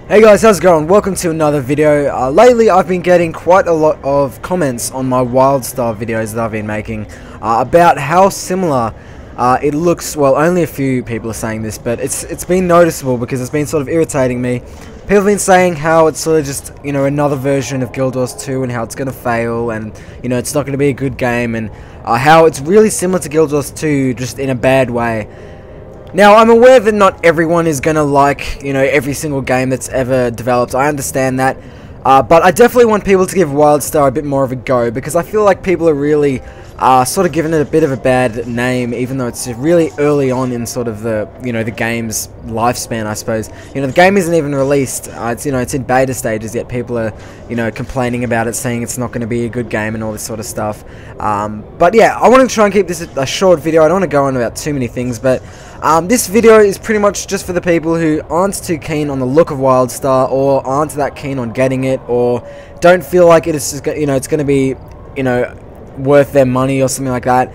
Hey guys, how's it going? Welcome to another video. Lately I've been getting quite a lot of comments on my Wildstar videos that I've been making about how similar it looks. Well, only a few people are saying this, but it's been noticeable because it's been sort of irritating me. People have been saying how it's sort of just, you know, another version of Guild Wars 2 and how it's going to fail and, you know, it's not going to be a good game, and how it's really similar to Guild Wars 2 just in a bad way. Now, I'm aware that not everyone is going to like, you know, every single game that's ever developed. I understand that. But I definitely want people to give Wildstar a bit more of a go, because I feel like people are really sort of giving it a bit of a bad name, even though it's really early on in sort of the, you know, the game's lifespan, I suppose. You know, the game isn't even released. It's, you know, it's in beta stages, yet people are, you know, complaining about it, saying it's not going to be a good game and all this sort of stuff. But yeah, I want to try and keep this a short video. I don't want to go on about too many things, but this video is pretty much just for the people who aren't too keen on the look of Wildstar, or aren't that keen on getting it, or don't feel like it is just, you know, it's going to be, you know, worth their money or something like that.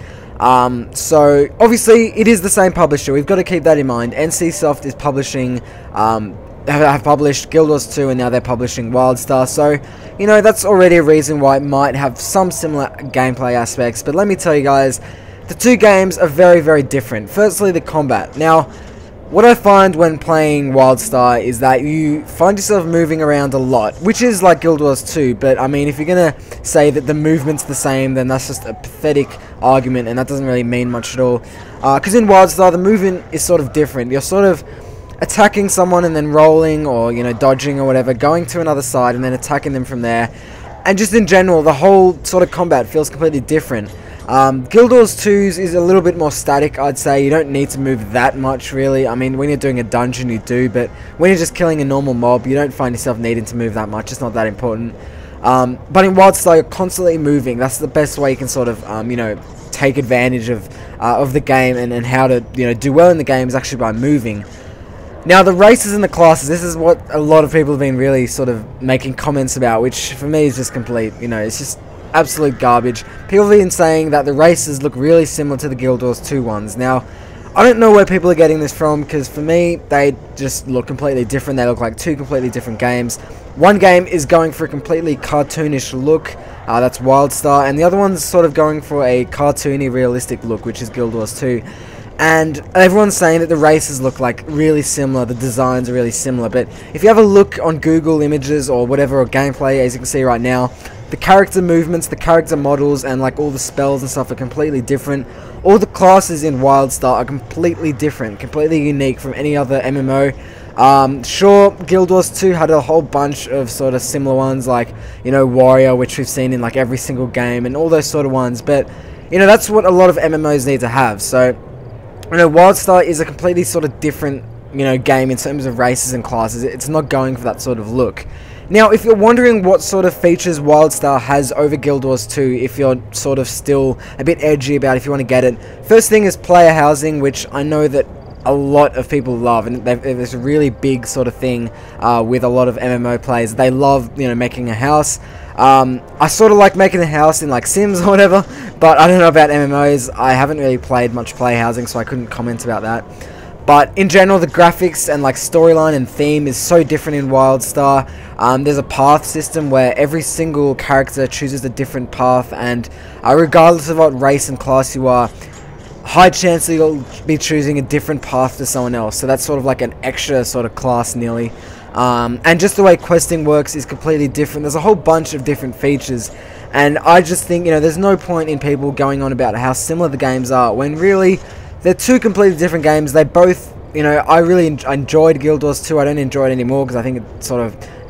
So obviously it is the same publisher. We've got to keep that in mind. NCSoft is publishing, have published Guild Wars 2, and now they're publishing Wildstar. So, you know, that's already a reason why it might have some similar gameplay aspects. But let me tell you guys, the two games are very, very different. Firstly, the combat. Now, what I find when playing Wildstar is that you find yourself moving around a lot, which is like Guild Wars 2, but I mean, if you're gonna say that the movement's the same, then that's just a pathetic argument, and that doesn't really mean much at all. Because in Wildstar, the movement is sort of different. You're sort of attacking someone and then rolling, or, you know, dodging or whatever, going to another side and then attacking them from there. And just in general, the whole sort of combat feels completely different. Guild Wars 2's is a little bit more static, I'd say. You don't need to move that much, really. I mean, when you're doing a dungeon, you do, but when you're just killing a normal mob, you don't find yourself needing to move that much. It's not that important. But in Wildstar, you're constantly moving. That's the best way you can sort of, you know, take advantage of the game, and how to, you know, do well in the game is actually by moving. Now, the races and the classes, this is what a lot of people have been really sort of making comments about, which for me is just complete, you know, it's just absolute garbage. People have been saying that the races look really similar to the Guild Wars 2 ones. Now, I don't know where people are getting this from, because for me, they just look completely different. They look like two completely different games. One game is going for a completely cartoonish look, that's Wildstar, and the other one's sort of going for a cartoony, realistic look, which is Guild Wars 2. And everyone's saying that the races look like really similar, the designs are really similar, but if you have a look on Google Images or whatever, or gameplay, as you can see right now, the character movements, the character models, and like all the spells and stuff are completely different. All the classes in Wildstar are completely different, completely unique from any other MMO. Sure, Guild Wars 2 had a whole bunch of sort of similar ones, like, you know, Warrior, which we've seen in like every single game, and all those sort of ones, but, you know, that's what a lot of MMOs need to have. So, you know, Wildstar is a completely sort of different, you know, game in terms of races and classes. It's not going for that sort of look. Now, if you're wondering what sort of features Wildstar has over Guild Wars 2, if you're sort of still a bit edgy about if you want to get it, first thing is player housing, which I know that a lot of people love, and there's a really big sort of thing with a lot of MMO players. They love, you know, making a house. I sort of like making a house in like Sims or whatever, but I don't know about MMOs. I haven't really played much player housing, so I couldn't comment about that. But in general, the graphics and like storyline and theme is so different in Wildstar. There's a path system where every single character chooses a different path, and regardless of what race and class you are, high chance that you'll be choosing a different path to someone else. So that's sort of like an extra sort of class nearly. And just the way questing works is completely different. There's a whole bunch of different features, and I just think, you know, there's no point in people going on about how similar the games are, when really they're two completely different games. They both, you know, I really enjoyed Guild Wars 2. I don't enjoy it anymore because I think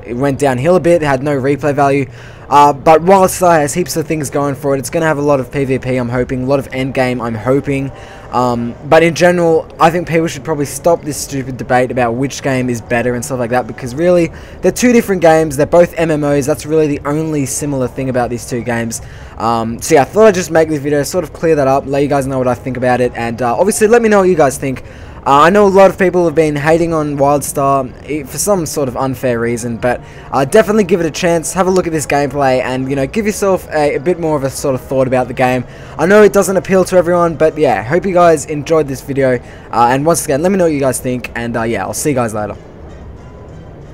it went downhill a bit. It had no replay value. But Wildstar has heaps of things going for it. It's going to have a lot of PvP, I'm hoping, a lot of endgame, I'm hoping. But in general, I think people should probably stop this stupid debate about which game is better and stuff like that, because really, they're two different games. They're both MMOs. That's really the only similar thing about these two games. So yeah, I thought I'd just make this video, sort of clear that up, let you guys know what I think about it, and obviously let me know what you guys think. I know a lot of people have been hating on Wildstar for some sort of unfair reason, but definitely give it a chance, have a look at this gameplay, and, you know, give yourself a bit more of a sort of thought about the game. I know it doesn't appeal to everyone, but yeah, hope you guys enjoyed this video, and once again, let me know what you guys think, and yeah, I'll see you guys later.